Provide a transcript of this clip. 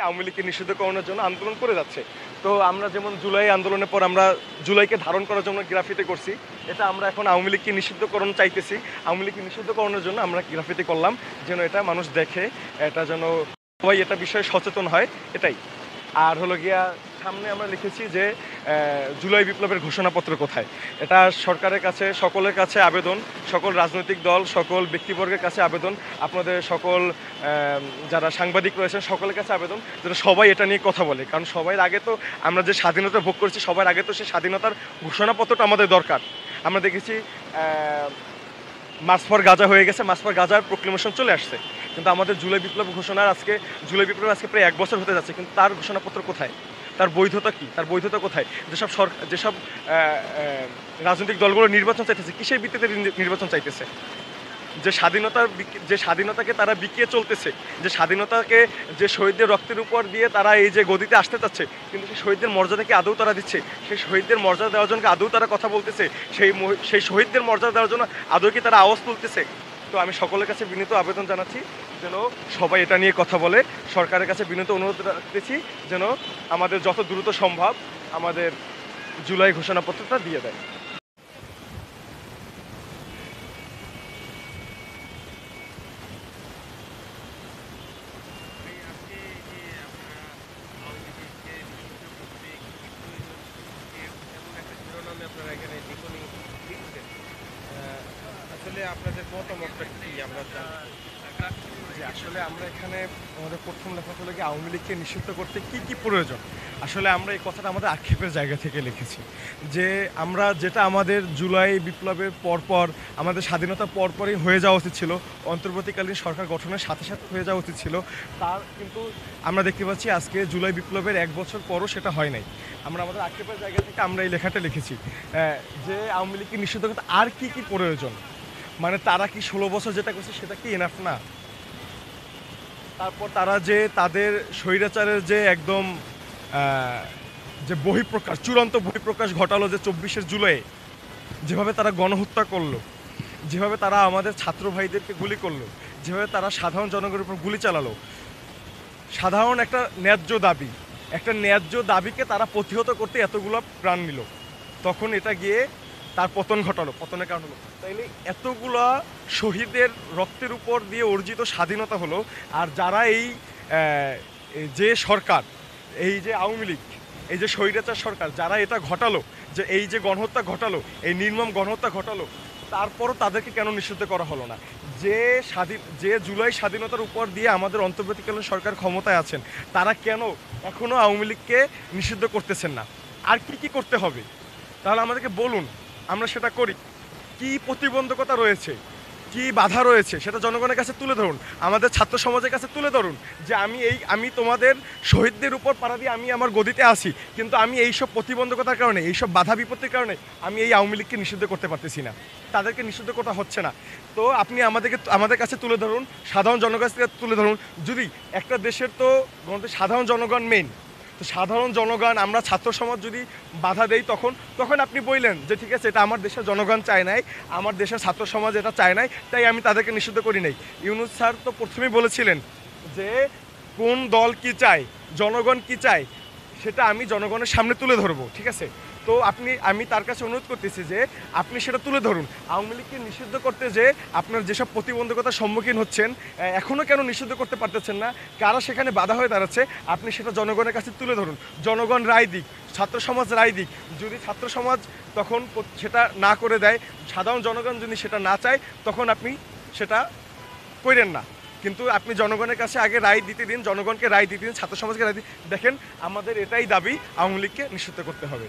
আওয়ামী লীগকে নিষিদ্ধ করানোর জন্য আন্দোলন করে যাচ্ছে। তো আমরা যেমন জুলাই আন্দোলনের পর আমরা জুলাইকে ধারণ করার জন্য গ্রাফিতি করছি, এটা আমরা এখন আওয়ামী লীগকে নিষিদ্ধকরণ চাইতেছি। আওয়ামী লীগকে নিষিদ্ধকরণের জন্য আমরা গ্রাফিতি করলাম, যেন এটা মানুষ দেখে, এটা যেন সবাই এটা বিষয়ে সচেতন হয়, এটাই। আর হলো গিয়া সামনে আমরা লিখেছি যে জুলাই বিপ্লবের ঘোষণাপত্র কোথায়। এটা সরকারের কাছে, সকলের কাছে আবেদন, সকল রাজনৈতিক দল, সকল ব্যক্তিবর্গের কাছে আবেদন, আপনাদের সকল যারা সাংবাদিক রয়েছেন সকলের কাছে আবেদন যেন সবাই এটা নিয়ে কথা বলে। কারণ সবার আগে তো আমরা যে স্বাধীনতা ভোগ করেছি, সবার আগে তো সেই স্বাধীনতার ঘোষণাপত্রটা আমাদের দরকার। আমরা দেখেছি মার্চ ফর গাজা হয়ে গেছে, মার্চ ফর গাজার প্রোক্লেমেশন চলে আসছে, কিন্তু আমাদের জুলাই বিপ্লব ঘোষণার জুলাই বিপ্লব আজকে প্রায় 1 বছর হতে যাচ্ছে, কিন্তু তার ঘোষণাপত্র কোথায়? তার বৈধতা কি? তার বৈধতা কোথায়? যেসব রাজনৈতিক দলগুলো নির্বাচন চাইতেছে, কিসের ভিত্তিতে নির্বাচন চাইতেছে? যে স্বাধীনতাকে তারা বিকিয়ে চলতেছে, যে স্বাধীনতাকে, যে শহীদদের রক্তের উপর দিয়ে তারা এই যে গদিতে আসতে চাচ্ছে, কিন্তু সেই শহীদদের মর্যাদাকে আদৌ তারা দিচ্ছে? সেই শহীদদের মর্যাদা দেওয়ার জন্য আদৌ তারা কথা বলতেছে? সেই শহীদদের মর্যাদা দেওয়ার জন্য আদৌ কি তারা আওয়াজ তুলতেছে? তো আমি সকলের কাছে বিনীত আবেদন জানাচ্ছি যেন সবাই এটা নিয়ে কথা বলে। সরকারের কাছে বিনীত অনুরোধ রাখতেছি যেন আমাদের যত দ্রুত সম্ভব আমাদের জুলাই ঘোষণাপত্রটা দিয়ে দেয়। আপনারা এখানে টিপ্পনী লিখছেন, আসলে আপনাদের মতামতটা কি আমরা যে আসলে আমরা এখানে আমাদের প্রথম লেখা হলো কি আওয়ামী লীগকে নিষিদ্ধ করতে কি কি প্রয়োজন। আসলে আমরা এই কথাটা আমাদের আক্ষেপের জায়গা থেকে লিখেছি যে আমরা যেটা আমাদের জুলাই বিপ্লবের পরপর, আমাদের স্বাধীনতার পরপরই হয়ে যাওয়া উচিত ছিল, অন্তর্বর্তীকালীন সরকার গঠনের সাথে সাথে হয়ে যাওয়া উচিত ছিল, তার কিন্তু আমরা দেখতে পাচ্ছি আজকে জুলাই বিপ্লবের 1 বছর পরও সেটা হয় নাই। আমরা আমাদের আক্ষেপের জায়গা থেকে আমরা এই লেখাটা লিখেছি যে আওয়ামী লীগকে নিষিদ্ধ করতে আর কি কি প্রয়োজন। মানে তারা কি 16 বছর যেটা করছে সেটা কি এনাফ না? তারপর তারা যে তাদের স্বৈরাচারের যে একদম যে বহিঃপ্রকাশ, চূড়ান্ত বহিঃপ্রকাশ ঘটালো যে 24শে জুলাই, যেভাবে তারা গণহত্যা করলো, যেভাবে তারা আমাদের ছাত্র ভাইদেরকে গুলি করলো, যেভাবে তারা সাধারণ জনগণের উপর গুলি চালালো, সাধারণ একটা ন্যায্য দাবিকে তারা প্রতিহত করতে এতগুলো প্রাণ নিল, তখন এটা গিয়ে তার পতন ঘটালো, পতনের কারণ হলো। তাইলে এতগুলা শহীদের রক্তের উপর দিয়ে অর্জিত স্বাধীনতা হলো, আর যারা যে সরকার, এই যে আওয়ামী লীগ, এই যে স্বৈরাচার সরকার, যারা এটা ঘটালো, যে এই যে গণহত্যা ঘটালো, এই নির্মম গণহত্যা ঘটালো, তারপরও তাদেরকে কেন নিষিদ্ধ করা হলো না? যে জুলাই স্বাধীনতার উপর দিয়ে আমাদের অন্তর্বর্তীকালীন সরকার ক্ষমতায় আছেন, তারা কেন এখনও আওয়ামী লীগকে নিষিদ্ধ করতেছেন না? আর কি কি করতে হবে তাহলে আমাদেরকে বলুন, আমরা সেটা করি। কি প্রতিবন্ধকতা রয়েছে, কি বাধা রয়েছে, সেটা জনগণের কাছে তুলে ধরুন, আমাদের ছাত্র সমাজের কাছে তুলে ধরুন যে আমি তোমাদের শহীদদের উপর পাড়া দিয়ে আমি আমার গদিতে আসি, কিন্তু আমি এইসব প্রতিবন্ধকতার কারণে, এইসব বাধা বিপত্তির কারণে আমি এই আওয়ামী লীগকে নিষিদ্ধ করতে পারতেছি না, তাদেরকে নিষিদ্ধ করা হচ্ছে না। তো আপনি আমাদের কাছে তুলে ধরুন, সাধারণ জনগণের কাছে তুলে ধরুন। যদি একটা দেশের তো সাধারণ জনগণ মেইন, তো সাধারণ জনগণ, আমরা ছাত্র সমাজ যদি বাধা দেই, তখন আপনি বললেন যে ঠিক আছে, এটা আমার দেশের জনগণ চায় নাই, আমার দেশের ছাত্র সমাজ এটা চায় নাই, তাই আমি তাদেরকে নিষিদ্ধ করি নাই। ইউনূস স্যার তো প্রথমেই বলেছিলেন যে কোন দল কি চায়, জনগণ কি চায়, সেটা আমি জনগণের সামনে তুলে ধরবো, ঠিক আছে? তো আমি তার কাছে অনুরোধ করতেছি যে আপনি সেটা তুলে ধরুন। আওয়ামী লীগকে নিষিদ্ধ করতে যে আপনার যেসব প্রতিবন্ধকতার সম্মুখীন হচ্ছেন, এখনও কেন নিষিদ্ধ করতে পারতেছেন না, কারা সেখানে বাধা হয়ে দাঁড়াচ্ছে, আপনি সেটা জনগণের কাছে তুলে ধরুন। জনগণ রায় দিক, ছাত্র সমাজ রায় দিক। যদি ছাত্র সমাজ তখন সেটা না করে দেয়, সাধারণ জনগণ যদি সেটা না চায়, তখন আপনি সেটা করেন না। কিন্তু আপনি জনগণের কাছে আগে রায় দিতে দিন, জনগণকে রায় দিতে দিন, ছাত্র সমাজকে রায় দিন। দেখেন, আমাদের এটাই দাবি, আওয়ামী লীগকে নিষিদ্ধ করতে হবে।